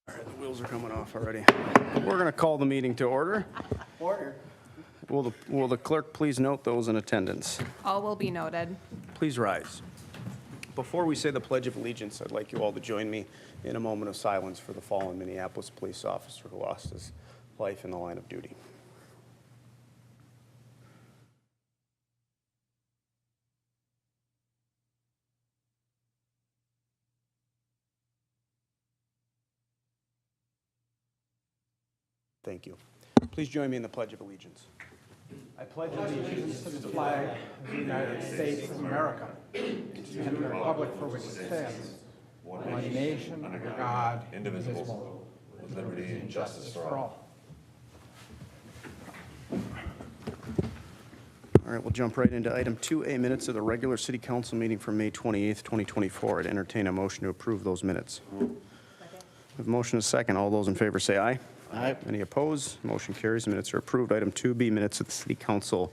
All right, the wheels are coming off already. We're going to call the meeting to order. Order. Will the clerk please note those in attendance? All will be noted. Please rise. Before we say the Pledge of Allegiance, I'd like you all to join me in a moment of silence for the fallen Minneapolis police officer who lost his life in the line of duty. Thank you. Please join me in the Pledge of Allegiance. I pledge allegiance to the flag of the United States of America and to the republic for which it stands, one nation, under God, indivisible, with liberty and justice for all. All right, we'll jump right into item 2A, minutes of the regular city council meeting for May 28th, 2024. I'd entertain a motion to approve those minutes. Second. We have a motion and a second. All those in favor say aye. Aye. Any opposed? Motion carries. Minutes are approved. Item 2B, minutes of the city council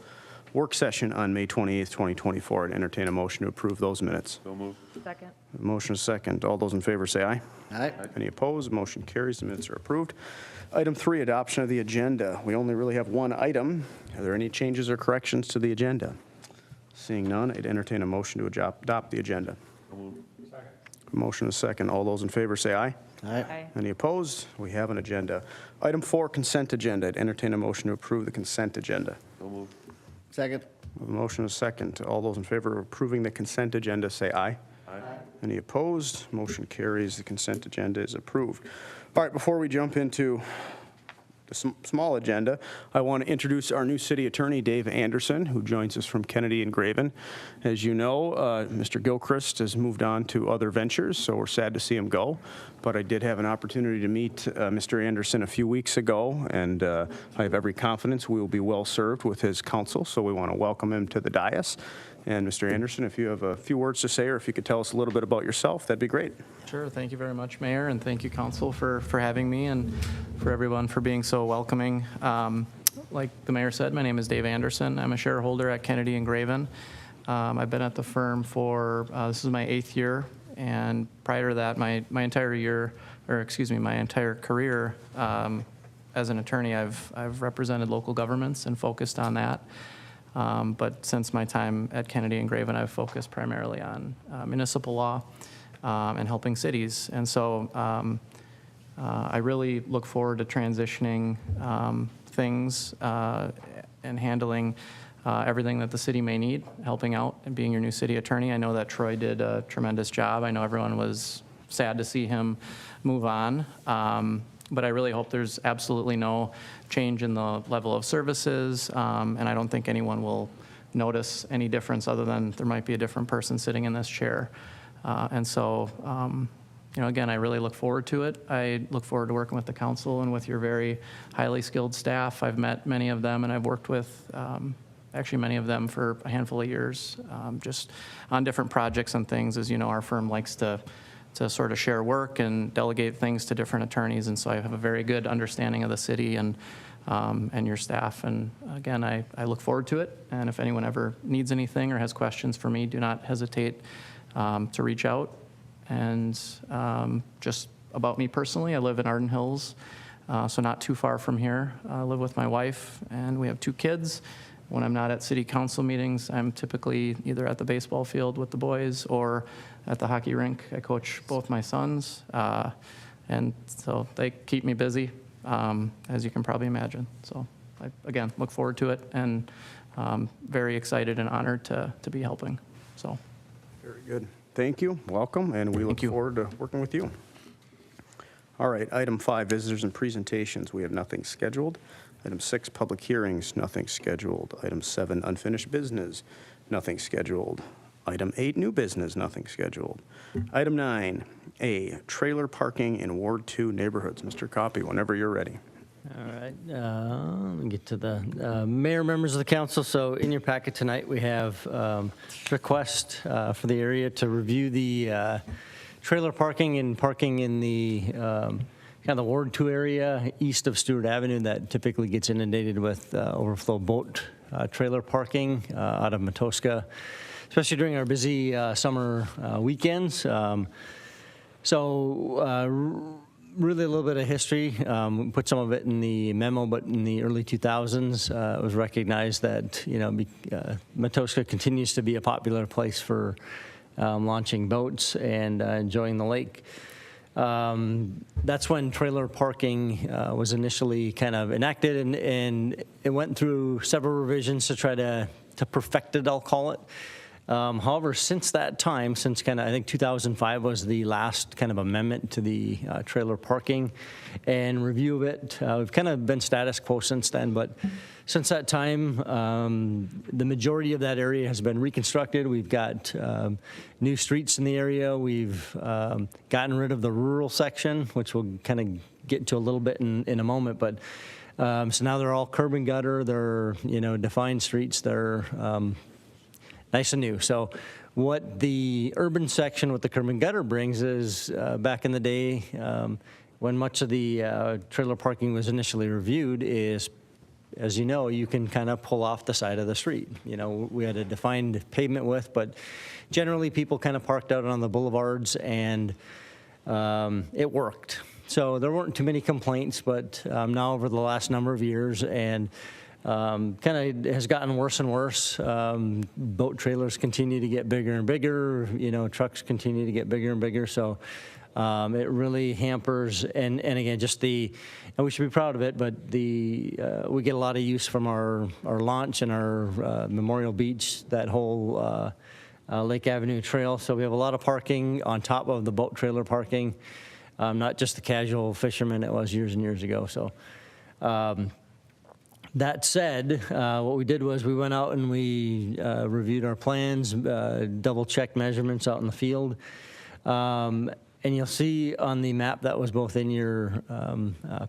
work session on May 28th, 2024. I'd entertain a motion to approve those minutes. So moved. Second. Motion is second. All those in favor say aye. Aye. Any opposed? Motion carries. The minutes are approved. Item 3, adoption of the agenda. We only really have one item. Are there any changes or corrections to the agenda? Seeing none, I'd entertain a motion to adopt the agenda. So moved. Second. Motion is second. All those in favor say aye. Aye. Any opposed? We have an agenda. Item 4, consent agenda. I'd entertain a motion to approve the consent agenda. So moved. Second. A motion is second. All those in favor of approving the consent agenda say aye. Aye. Any opposed? Motion carries. The consent agenda is approved. All right, before we jump into the small agenda, I want to introduce our new city attorney, Dave Anderson, who joins us from Kennedy and Graven. As you know, Mr. Gilchrist has moved on to other ventures, so we're sad to see him go. But I did have an opportunity to meet Mr. Anderson a few weeks ago, and I have every confidence we will be well served with his counsel, so we want to welcome him to the dais. And Mr. Anderson, if you have a few words to say, or if you could tell us a little bit about yourself, that'd be great. Sure. Thank you very much, Mayor, and thank you, Council, for having me and for everyone for being so welcoming. Like the Mayor said, my name is Dave Anderson. I'm a shareholder at Kennedy and Graven. I've been at the firm for, this is my 8th year, and prior to that, my entire career as an attorney, I've represented local governments and focused on that. But since my time at Kennedy and Graven, I've focused primarily on municipal law and helping cities. And so I really look forward to transitioning things and handling everything that the city may need, helping out and being your new city attorney. I know that Troy did a tremendous job. I know everyone was sad to see him move on. But I really hope there's absolutely no change in the level of services, and I don't think anyone will notice any difference other than there might be a different person sitting in this chair. And so, again, I really look forward to it. I look forward to working with the council and with your very highly skilled staff. I've met many of them, and I've worked with actually many of them for a handful of years, just on different projects and things. As you know, our firm likes to sort of share work and delegate things to different attorneys, and so I have a very good understanding of the city and your staff. And again, I look forward to it, and if anyone ever needs anything or has questions for me, do not hesitate to reach out. And just about me personally, I live in Arden Hills, so not too far from here. I live with my wife, and we have 2 kids. When I'm not at city council meetings, I'm typically either at the baseball field with the boys or at the hockey rink. I coach both my sons, and so they keep me busy, as you can probably imagine. So I, again, look forward to it, and very excited and honored to be helping. So. Very good. Thank you. Welcome, and we look forward to working with you. All right, item 5, visitors and presentations. We have nothing scheduled. Item 6, public hearings, nothing scheduled. Item 7, unfinished business, nothing scheduled. Item 8, new business, nothing scheduled. Item 9A, trailer parking in Ward 2 neighborhoods. Mr. Coppy, whenever you're ready. All right. Let me get to the mayor, members of the council. So in your packet tonight, we have request for the area to review the trailer parking and parking in the kind of the Ward 2 area east of Stewart Avenue that typically gets inundated with overflow boat trailer parking out of Matoska, especially during our busy summer weekends. Really a little bit of history. We put some of it in the memo, but in the early 2000s, it was recognized that, Matoska continues to be a popular place for launching boats and enjoying the lake. That's when trailer parking was initially kind of enacted, and it went through several revisions to try to perfect it, I'll call it. However, since that time, since I think 2005 was the last kind of amendment to the trailer parking and review of it, we've kind of been status quo since then, but since that time, the majority of that area has been reconstructed. We've got new streets in the area. We've gotten rid of the rural section, which we'll kind of get to a little bit in a moment, but so now they're all curb and gutter. They're, defined streets. They're nice and new. So what the urban section with the curb and gutter brings is back in the day when much of the trailer parking was initially reviewed is, as you know, you can kind of pull off the side of the street. We had a defined pavement width, but generally people kind of parked out on the boulevards, and it worked. So there weren't too many complaints, but now over the last number of years, and kind of has gotten worse and worse. Boat trailers continue to get bigger and bigger. Trucks continue to get bigger and bigger. So it really hampers. And again, and we should be proud of it. But we get a lot of use from our launch and our Memorial Beach, that whole Lake Avenue Trail. So we have a lot of parking on top of the boat trailer parking, not just the casual fishermen it was years and years ago. So. That said, what we did was we went out and we reviewed our plans, double-checked measurements out in the field. And you'll see on the map that was both in your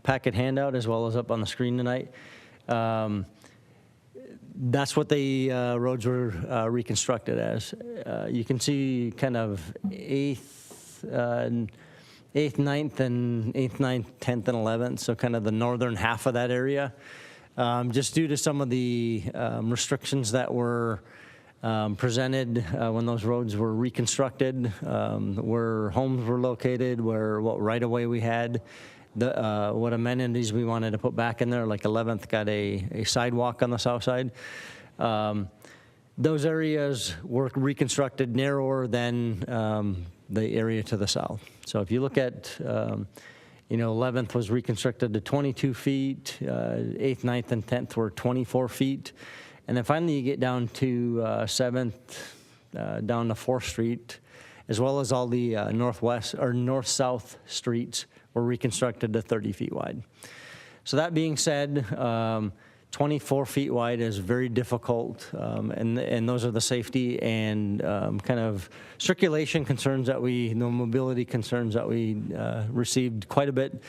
packet handout as well as up on the screen tonight, that's what the roads were reconstructed as. You can see kind of 8th, 9th, and 8th, 9th, 10th, and 11th, so kind of the northern half of that area. Just due to some of the restrictions that were presented when those roads were reconstructed, where homes were located, what right-of-way we had, what amenities we wanted to put back in there, like 11th got a sidewalk on the south side. Those areas were reconstructed narrower than the area to the south. So if you look at 11th was reconstructed to 22 feet, 8th, 9th, and 10th were 24 feet. And then finally you get down to 7th, down to 4th Street, as well as all the north-south streets were reconstructed to 30 feet wide. So that being said, 24 feet wide is very difficult, and those are the safety and kind of circulation concerns mobility concerns that we received quite a bit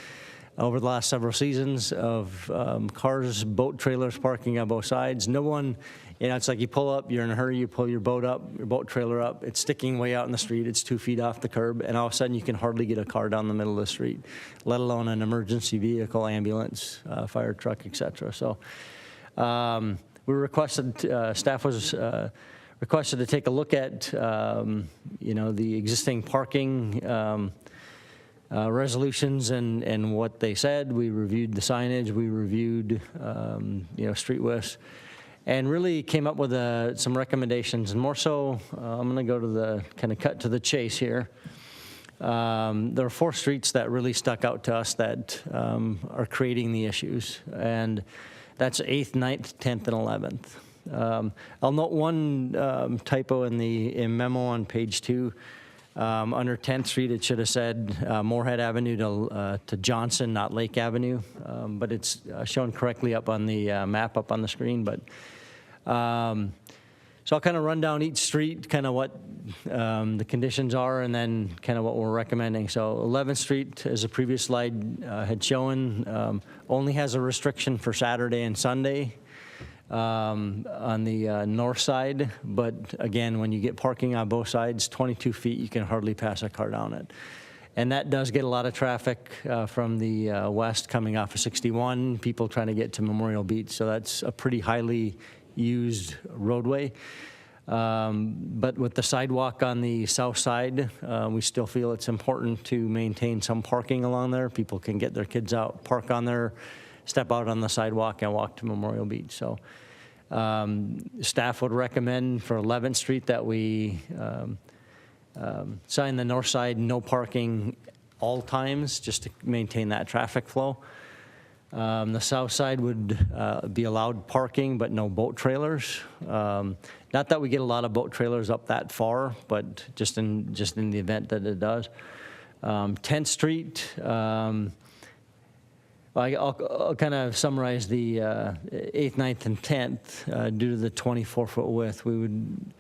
over the last several seasons of cars, boat trailers parking on both sides. No one, it's like you pull up, you're in a hurry, you pull your boat trailer up, it's sticking way out in the street, it's 2 feet off the curb, and all of a sudden you can hardly get a car down the middle of the street, let alone an emergency vehicle, ambulance, fire truck, etc. So we requested, staff was requested to take a look at, the existing parking resolutions and what they said. We reviewed the signage, we reviewed, street widths, and really came up with some recommendations. And more so, I'm going to go to the kind of cut to the chase here. There are 4 streets that really stuck out to us that are creating the issues, and that's 8th, 9th, 10th, and 11th. I'll note one typo in the memo on page 2. Under 10th Street, it should have said Moorhead Avenue to Johnson, not Lake Avenue, but it's shown correctly up on the map up on the screen. But so I'll kind of run down each street, kind of what the conditions are, and then kind of what we're recommending. So 11th Street, as the previous slide had shown, only has a restriction for Saturday and Sunday on the north side, but again, when you get parking on both sides, 22 feet, you can hardly pass a car down it. And that does get a lot of traffic from the west coming off of 61, people trying to get to Memorial Beach, so that's a pretty highly used roadway. But with the sidewalk on the south side, we still feel it's important to maintain some parking along there. People can get their kids out, park on there, step out on the sidewalk and walk to Memorial Beach. So staff would recommend for 11th Street that we sign the north side, no parking all times, just to maintain that traffic flow. The south side would be allowed parking, but no boat trailers. Not that we get a lot of boat trailers up that far, but just in the event that it does. 10th Street, I'll kind of summarize the 8th, 9th, and 10th. Due to the 24-foot width, we would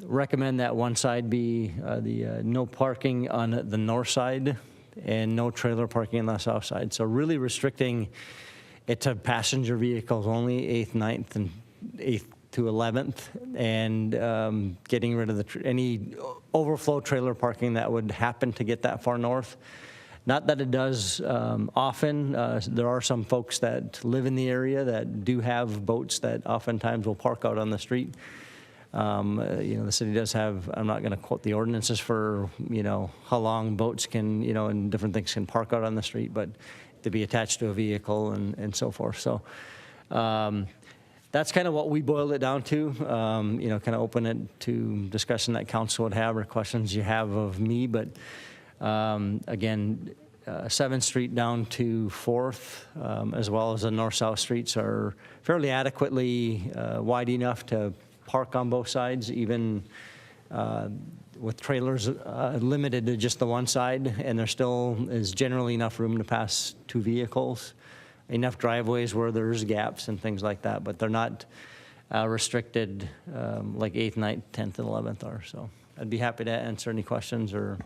recommend that one side be the no parking on the north side and no trailer parking on the south side. So really restricting it to passenger vehicles only, 8th, 9th, and 8th to 11th, and getting rid of any overflow trailer parking that would happen to get that far north. Not that it does often. There are some folks that live in the area that do have boats that oftentimes will park out on the street. The city does have, I'm not going to quote the ordinances for, how long boats can, and different things can park out on the street, but to be attached to a vehicle and so forth. So that's kind of what we boiled it down to, kind of open it to discussion that council would have or questions you have of me. But again, 7th Street down to 4th, as well as the north-south streets are fairly adequately wide enough to park on both sides, even with trailers limited to just the one side, and there still is generally enough room to pass two vehicles, enough driveways where there's gaps and things like that, but they're not restricted like 8th, 9th, 10th, and 11th are. So I'd be happy to answer any questions or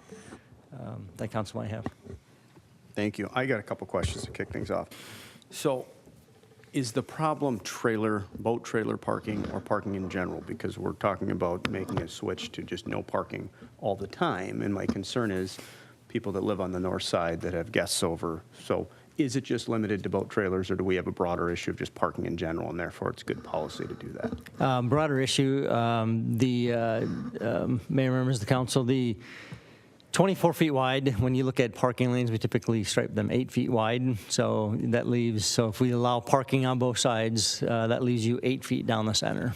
that council might have. Thank you. I got a couple questions to kick things off. So is the problem boat trailer parking or parking in general? Because we're talking about making a switch to just no parking all the time. And my concern is people that live on the north side that have guests over. So is it just limited to boat trailers, or do we have a broader issue of just parking in general, and therefore it's good policy to do that? Broader issue, the mayor, members of the council, the 24 feet wide. When you look at parking lanes, we typically stripe them 8 feet wide. So that leaves, so if we allow parking on both sides, that leaves you 8 feet down the center.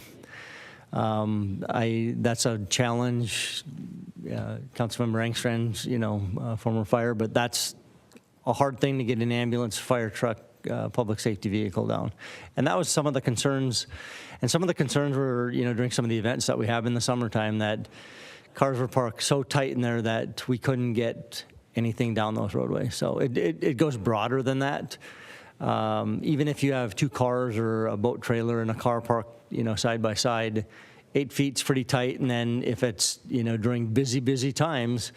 That's a challenge. Councilmember Engstrand's, former fire, but that's a hard thing to get an ambulance, fire truck, public safety vehicle down. And that was some of the concerns. And some of the concerns were, during some of the events that we have in the summertime, that cars were parked so tight in there that we couldn't get anything down those roadways. So it goes broader than that. Even if you have two cars or a boat trailer and a car parked, side by side, 8 feet's pretty tight. And then if it's, during busy times,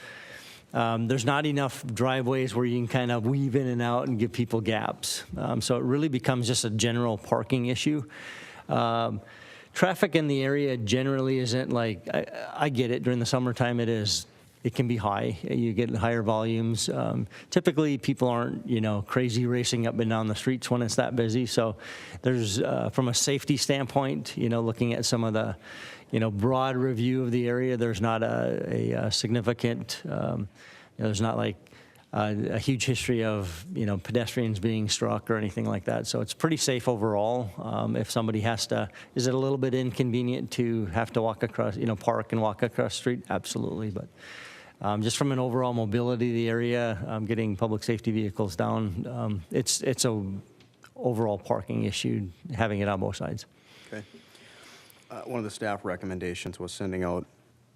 there's not enough driveways where you can kind of weave in and out and give people gaps. So it really becomes just a general parking issue. Traffic in the area generally isn't like, I get it, during the summertime it can be high. You get higher volumes. Typically people aren't, crazy racing up and down the streets when it's that busy. So there's, from a safety standpoint, looking at some of the, broad review of the area, there's not a significant, there's not like a huge history of, pedestrians being struck or anything like that. So it's pretty safe overall. If somebody has to, is it a little bit inconvenient to have to walk across, park and walk across the street? Absolutely. But just from an overall mobility of the area, getting public safety vehicles down, it's a overall parking issue, having it on both sides. Okay. One of the staff recommendations was sending out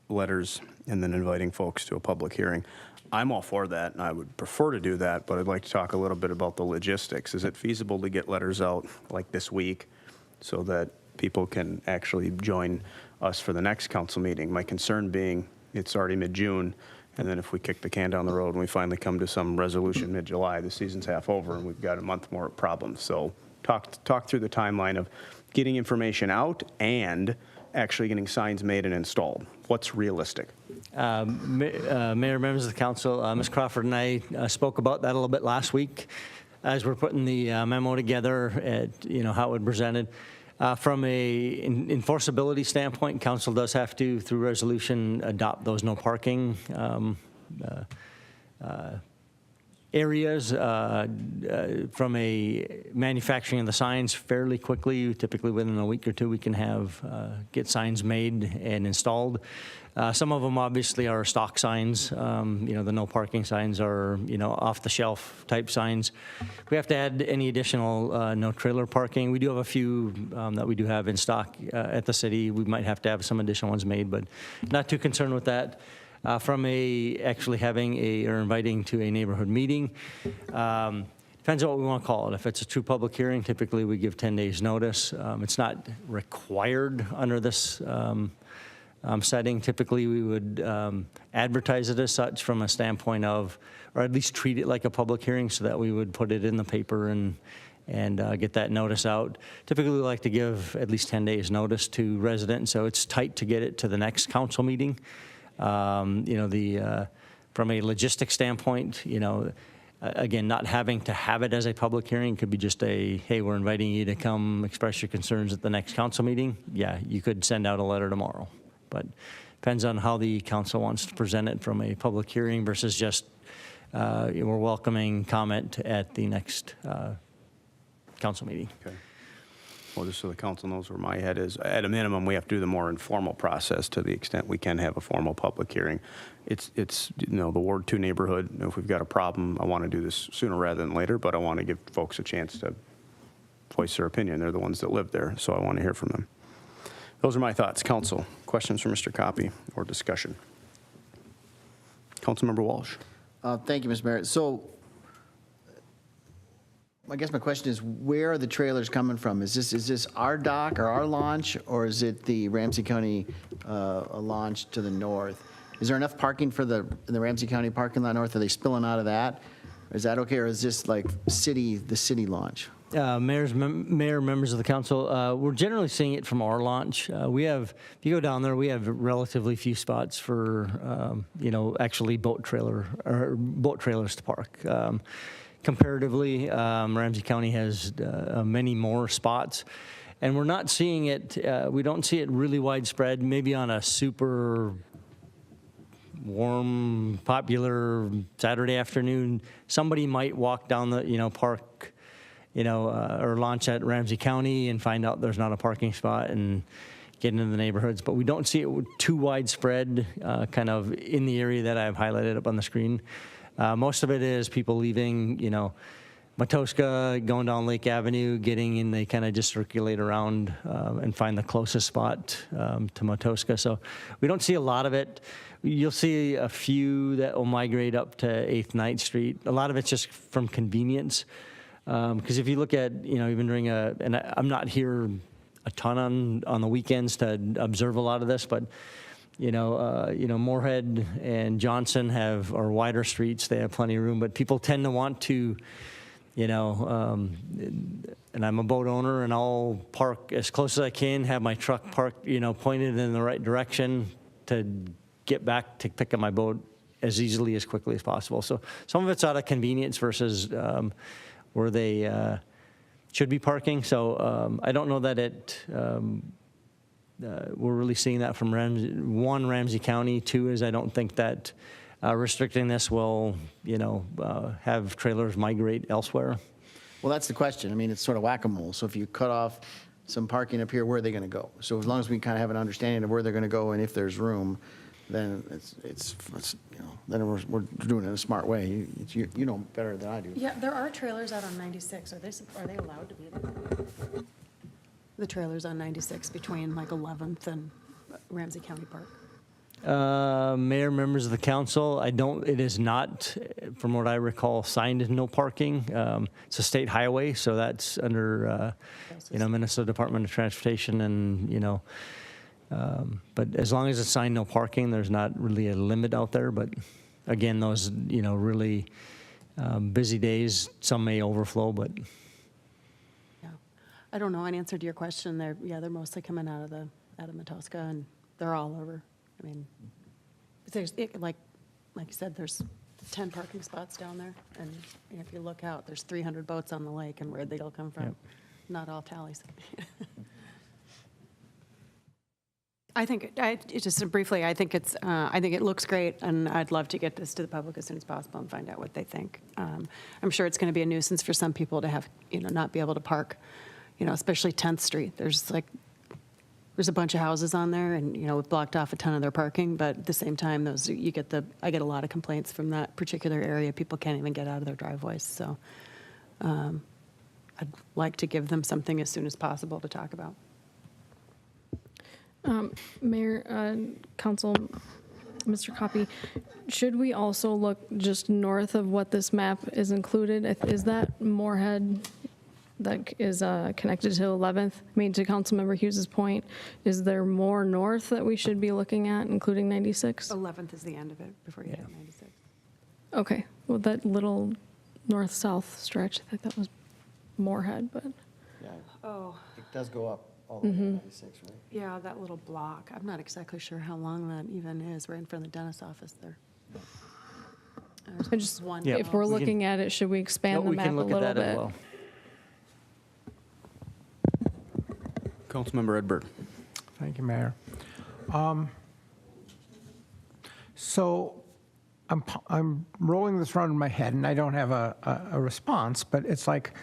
letters and then inviting folks to a public hearing. I'm all for that, and I would prefer to do that, but I'd like to talk a little bit about the logistics. Is it feasible to get letters out like this week so that people can actually join us for the next council meeting? My concern being it's already mid-June, and then if we kick the can down the road and we finally come to some resolution mid-July, the season's half over and we've got a month more of problems. So talk through the timeline of getting information out and actually getting signs made and installed. What's realistic? Mayor, members of the council, Ms. Crawford and I spoke about that a little bit last week as we're putting the memo together at, how it was presented. From a enforceability standpoint, council does have to, through resolution, adopt those no parking areas. From a manufacturing of the signs fairly quickly, typically within a week or two, we can get signs made and installed. Some of them obviously are stock signs. The no parking signs are, off the shelf type signs. We have to add any additional no trailer parking. We do have a few that we do have in stock at the city. We might have to have some additional ones made, but not too concerned with that. From actually having or inviting to a neighborhood meeting. Depends on what we want to call it. If it's a true public hearing, typically we give 10 days notice. It's not required under this setting. Typically we would advertise it as such from a standpoint of, or at least treat it like a public hearing so that we would put it in the paper and get that notice out. Typically we like to give at least 10 days notice to residents, so it's tight to get it to the next council meeting. From a logistics standpoint, again, not having to have it as a public hearing could be just hey, we're inviting you to come express your concerns at the next council meeting. Yeah, you could send out a letter tomorrow, but depends on how the council wants to present it from a public hearing versus just we're welcoming comment at the next council meeting. Okay. Well, just so the council knows where my head is, at a minimum, we have to do the more informal process to the extent we can have a formal public hearing. It's the Ward 2 neighborhood. If we've got a problem, I want to do this sooner rather than later, but I want to give folks a chance to voice their opinion. They're the ones that live there, so I want to hear from them. Those are my thoughts. Council, questions for Mr. Copy or discussion? Councilmember Walsh. Thank you, Mr. Mayor. So I guess my question is, where are the trailers coming from? Is this our dock or our launch, or is it the Ramsey County launch to the north? Is there enough parking for the Ramsey County parking lot north? Are they spilling out of that? Is that okay, or is this like the city launch? Mayor, members of the council, we're generally seeing it from our launch. If you go down there, we have relatively few spots for, actually boat trailers to park. Comparatively, Ramsey County has many more spots, and we're not seeing it. We don't see it really widespread. Maybe on a super warm, popular Saturday afternoon, somebody might walk down the park, or launch at Ramsey County and find out there's not a parking spot and get into the neighborhoods. But we don't see it too widespread, kind of in the area that I've highlighted up on the screen. Most of it is people leaving, Matoska, going down Lake Avenue, getting in, they kind of just circulate around and find the closest spot to Matoska. So we don't see a lot of it. You'll see a few that will migrate up to 8th, 9th Street. A lot of it's just from convenience. Because if you look at, even during and I'm not here a ton on the weekends to observe a lot of this, but Moorhead and Johnson are wider streets. They have plenty of room, but people tend to want to, and I'm a boat owner, and I'll park as close as I can, have my truck parked, pointed in the right direction to get back to pick up my boat as easily, as quickly as possible. So some of it's out of convenience versus where they should be parking. So I don't know that we're really seeing that from Ramsey County. Two is I don't think that restricting this will, have trailers migrate elsewhere. Well, that's the question. I mean, it's sort of whack-a-mole. So if you cut off some parking up here, where are they going to go? So as long as we kind of have an understanding of where they're going to go and if there's room, then then we're doing it in a smart way. You know better than I do. Yeah, there are trailers out on 96. Are they allowed to be there? The trailers on 96 between like 11th and Ramsey County Park. Mayor, members of the council, it is not, from what I recall, signed no parking. It's a state highway, so that's under, Minnesota Department of Transportation and, but as long as it's signed no parking, there's not really a limit out there. But again, those, really busy days, some may overflow, but. Yeah, I don't know. In answer to your question, they're mostly coming out of Matoska, and they're all over. I mean, like you said, there's 10 parking spots down there, and if you look out, there's 300 boats on the lake, and where they'll come from, Yep. not all tallies. I think, just briefly, I think it looks great, and I'd love to get this to the public as soon as possible and find out what they think. I'm sure it's going to be a nuisance for some people to have, not be able to park, especially 10th Street. There's a bunch of houses on there, and, we've blocked off a ton of their parking, but at the same time, I get a lot of complaints from that particular area. People can't even get out of their driveways, so I'd like to give them something as soon as possible to talk about. Mayor, Council, Mr. Copy, should we also look just north of what this map is included? Is that Moorhead that is connected to 11th? I mean, to Councilmember Hughes's point, is there more north that we should be looking at, including 96? 11th is the end of it before you get to 96. Okay, well, that little north-south stretch, I think that was Moorhead, but Oh, It does go up all the way to 96, right? yeah, that little block. I'm not exactly sure how long that even is, right in front of the dentist's office there. I just, one. Yeah, if we're we can- looking at it, should we expand the we map a can look little at that as bit? well. Councilmember Edberg. Thank you, Mayor. So I'm rolling this around in my head, and I don't have a response, but it's like,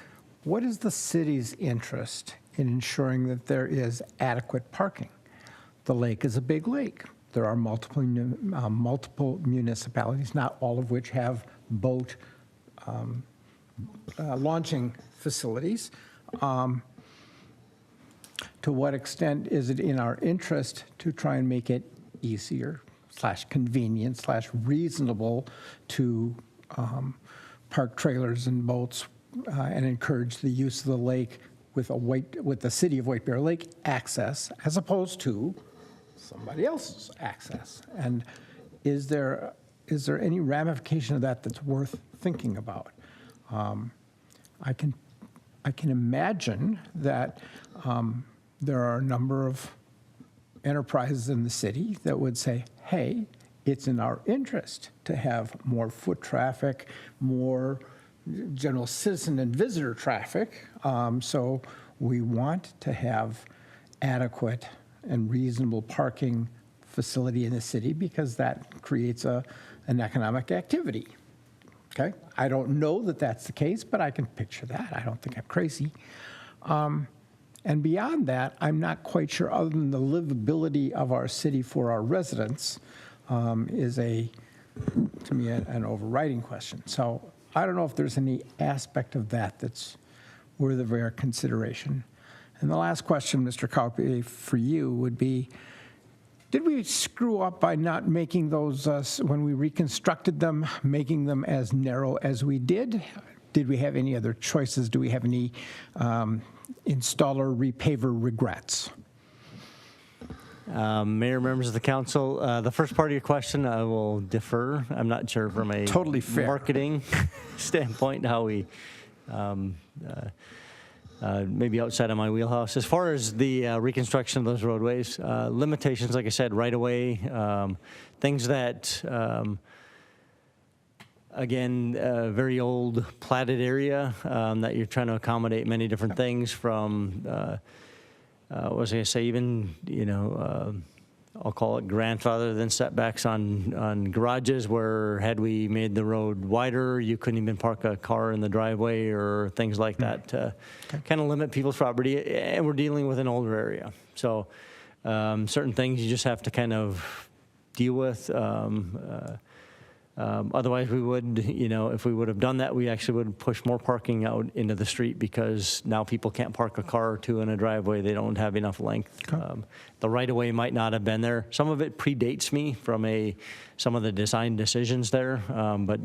what is the city's interest in ensuring that there is adequate parking? The lake is a big lake. There are multiple municipalities, not all of which have boat launching facilities. To what extent is it in our interest to try and make it easier / convenient / reasonable to park trailers and boats and encourage the use of the lake with the city of White Bear Lake access as opposed to somebody else's access? And is there any ramification of that that's worth thinking about? I can imagine that there are a number of enterprises in the city that would say, hey, it's in our interest to have more foot traffic, more general citizen and visitor traffic. So we want to have adequate and reasonable parking facility in the city because that creates an economic activity. Okay? I don't know that that's the case, but I can picture that. I don't think I'm crazy. And beyond that, I'm not quite sure, other than the livability of our city for our residents is to me, an overriding question. So I don't know if there's any aspect of that that's worthy of our consideration. And the last question, Mr. Copy, for you would be, did we screw up by not making those, when we reconstructed them, making them as narrow as we did? Did we have any other choices? Do we have any installer, repaver regrets? Mayor, members of the council, the first part of your question, I will defer. I'm not sure from a Totally fair. marketing standpoint how we, maybe outside of my wheelhouse. As far as the reconstruction of those roadways, limitations, like I said, right away, things that, again, very old platted area that you're trying to accommodate many different things from, what was I going to say, even, I'll call it grandfather than setbacks on garages where had we made the road wider, you couldn't even park a car in the driveway or things like that to kind of limit people's property. And we're dealing with an older area. So certain things you just have to kind of deal with. Otherwise, we would, if we would have done that, we actually would push more parking out into the street because now people can't park a car or two in a driveway. They don't have enough length. The right-of-way might not have been there. Some of it predates me from some of the design decisions there, but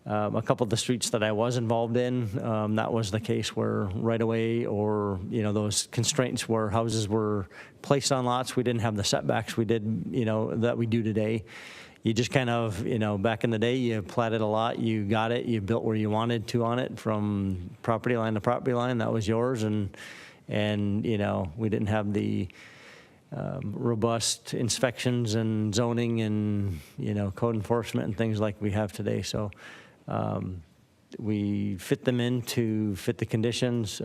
a couple of the streets that I was involved in, that was the case where right-of-way or, those constraints where houses were placed on lots, we didn't have the setbacks we did, that we do today. You just kind of, back in the day, you platted a lot, you got it, you built where you wanted to on it from property line to property line, that was yours, and we didn't have the robust inspections and zoning and, code enforcement and things like we have today. So we fit them in to fit the conditions.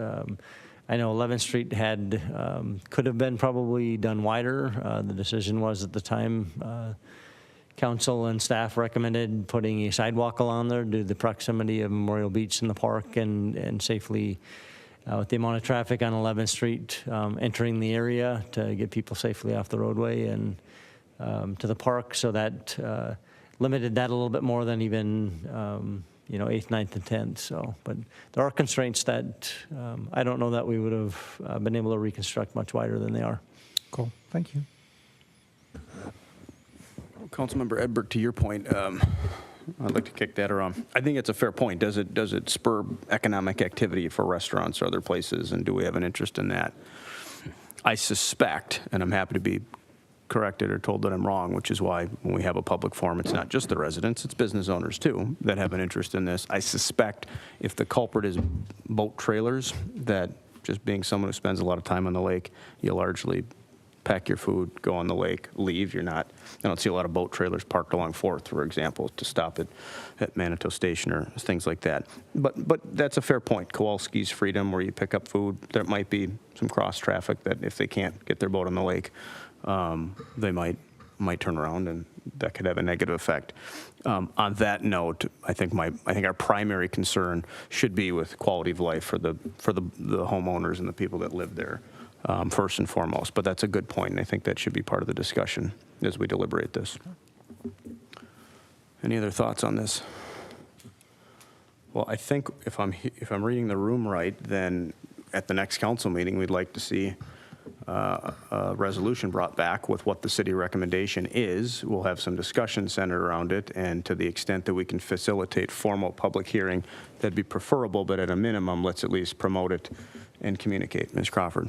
I know 11th Street had, could have been probably done wider. The decision was at the time, council and staff recommended putting a sidewalk along there due to the proximity of Memorial Beach and the park and safely, with the amount of traffic on 11th Street entering the area to get people safely off the roadway and to the park. So that limited that a little bit more than even, 8th, 9th, and 10th. So, but there are constraints that I don't know that we would have been able to reconstruct much wider than they are. Cool, thank you. Councilmember Edberg, to your point, I'd like to kick that around. I think it's a fair point. Does it spur economic activity for restaurants or other places, and do we have an interest in that? I suspect, and I'm happy to be corrected or told that I'm wrong, which is why when we have a public forum, it's not just the residents, it's business owners too that have an interest in this. I suspect if the culprit is boat trailers, that just being someone who spends a lot of time on the lake, you largely pack your food, go on the lake, leave. I don't see a lot of boat trailers parked along 4th, for example, to stop at Manitou Station or things like that. But that's a fair point. Kowalski's Freedom, where you pick up food, there might be some cross traffic that if they can't get their boat on the lake, they might turn around, and that could have a negative effect. On that note, I think our primary concern should be with quality of life for the homeowners and the people that live there, first and foremost. But that's a good point, and I think that should be part of the discussion as we deliberate this. Any other thoughts on this? Well, I think if I'm reading the room right, then at the next council meeting, we'd like to see a resolution brought back with what the city recommendation is. We'll have some discussion centered around it, and to the extent that we can facilitate formal public hearing, that'd be preferable, but at a minimum, let's at least promote it and communicate. Ms. Crawford.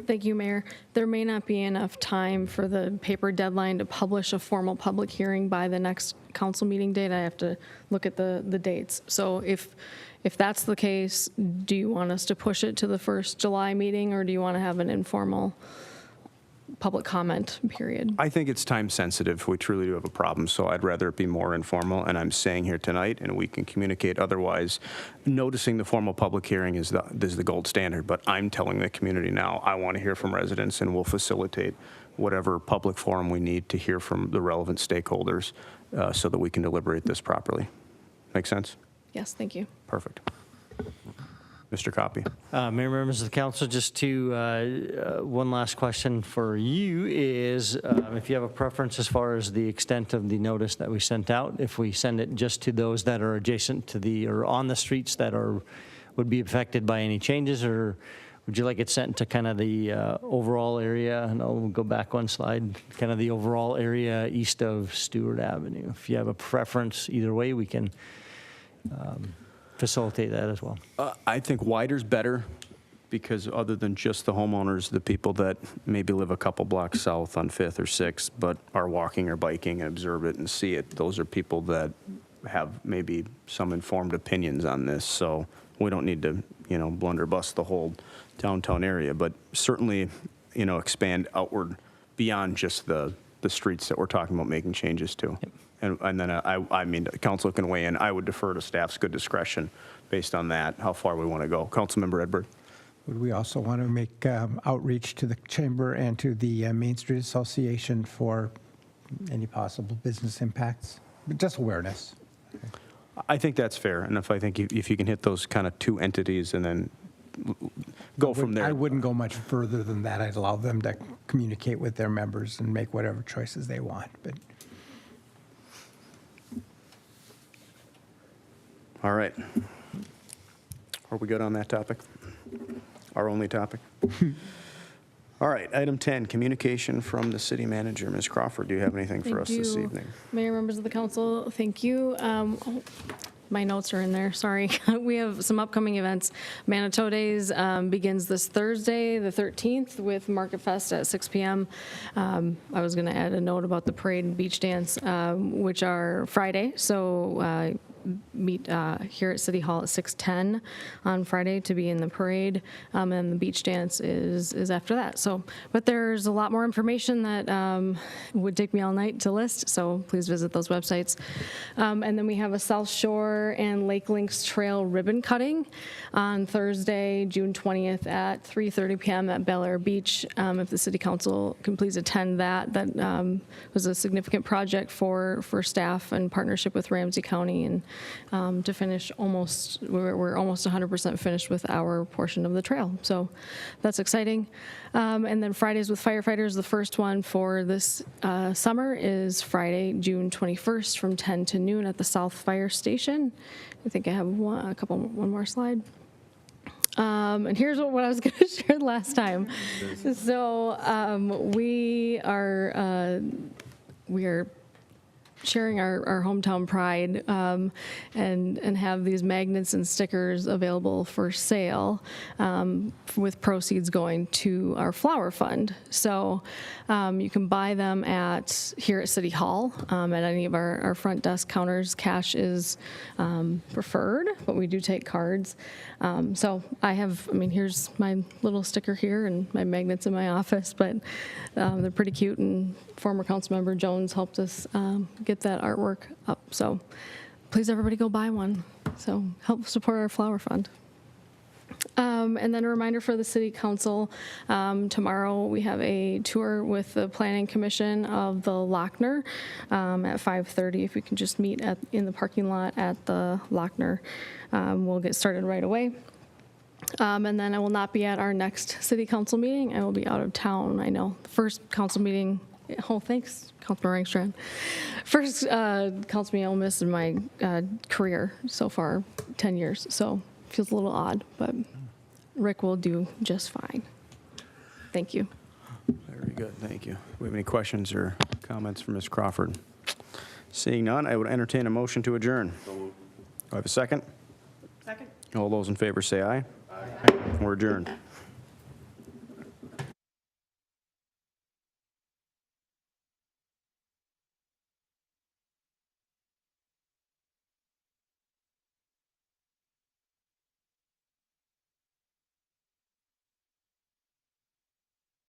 Thank you, Mayor. There may not be enough time for the paper deadline to publish a formal public hearing by the next council meeting date. I have to look at the dates. So if that's the case, do you want us to push it to the first July meeting, or do you want to have an informal public comment period? I think it's time sensitive. We truly do have a problem, so I'd rather it be more informal, and I'm saying here tonight, and we can communicate otherwise. Noticing the formal public hearing is the gold standard, but I'm telling the community now, I want to hear from residents, and we'll facilitate whatever public forum we need to hear from the relevant stakeholders so that we can deliberate this properly. Make sense? Yes, thank you. Perfect. Mr. Copy. Mayor, members of the council, just to, one last question for you is if you have a preference as far as the extent of the notice that we sent out, if we send it just to those that are adjacent to or on the streets that would be affected by any changes, or would you like it sent to kind of the overall area? And I'll go back one slide, kind of the overall area east of Stewart Avenue. If you have a preference, either way, we can facilitate that as well. I think wider's better, because other than just the homeowners, the people that maybe live a couple blocks south on 5th or 6th but are walking or biking and observe it and see it, those are people that have maybe some informed opinions on this. So we don't need to, blunderbuss the whole downtown area, but certainly, expand outward beyond just the streets that we're talking about making changes to. Yep. And then I mean, the council can weigh in. I would defer to staff's good discretion based on that, how far we want to go. Councilmember Edberg. Would we also want to make outreach to the chamber and to the Main Street Association for any possible business impacts? Just awareness. I think that's fair. And if you can hit those kind of two entities and then go from there. I wouldn't go much further than that. I'd allow them to communicate with their members and make whatever choices they want. But all right. Are we good on that topic? Our only topic? All right, item 10, communication from the city manager. Ms. Crawford, do you have anything for us this evening? Mayor, members of the council, thank you. My notes are in there, sorry. We have some upcoming events. Manitou Days begins this Thursday, the 13th, with Market Fest at 6 p.m. I was going to add a note about the parade and beach dance, which are Friday. So meet here at City Hall at 6:10 on Friday to be in the parade, and the beach dance is after that. So, but there's a lot more information that would take me all night to list, so please visit those websites. And then we have a South Shore and Lake Links Trail ribbon cutting on Thursday, June 20th at 3:30 p.m. at Bel Air Beach. If the City Council can please attend that. That was a significant project for staff in partnership with Ramsey County, and to finish we're almost 100% finished with our portion of the trail. So that's exciting. And then Fridays with Firefighters, the first one for this summer is Friday, June 21st from 10 to noon at the South Fire Station. I think I have one more slide. And here's what I was going to share last time. So we are sharing our hometown pride, and have these magnets and stickers available for sale, with proceeds going to our flower fund. So you can buy them here at City Hall, at any of our front desk counters. Cash is preferred, but we do take cards. So here's my little sticker here and my magnets in my office, but they're pretty cute, and former Councilmember Jones helped us get that artwork up. So please, everybody, go buy one. So help support our flower fund. And then a reminder for the City Council, tomorrow we have a tour with the Planning Commission of the Lochner at 5:30. If we can just meet in the parking lot at the Lochner, we'll get started right away. And then I will not be at our next City Council meeting. I will be out of town. I know the first council meeting. Oh, thanks, Councilman Rangstrand. First council meeting I'll miss in my career so far, 10 years. So feels a little odd, but Rick will do just fine. Thank you. Very good, thank you. Do we have any questions or comments from Ms. Crawford? Seeing none, I would entertain a motion to adjourn. Do I have a second? Second. All those in favor say aye. Aye. We're adjourned.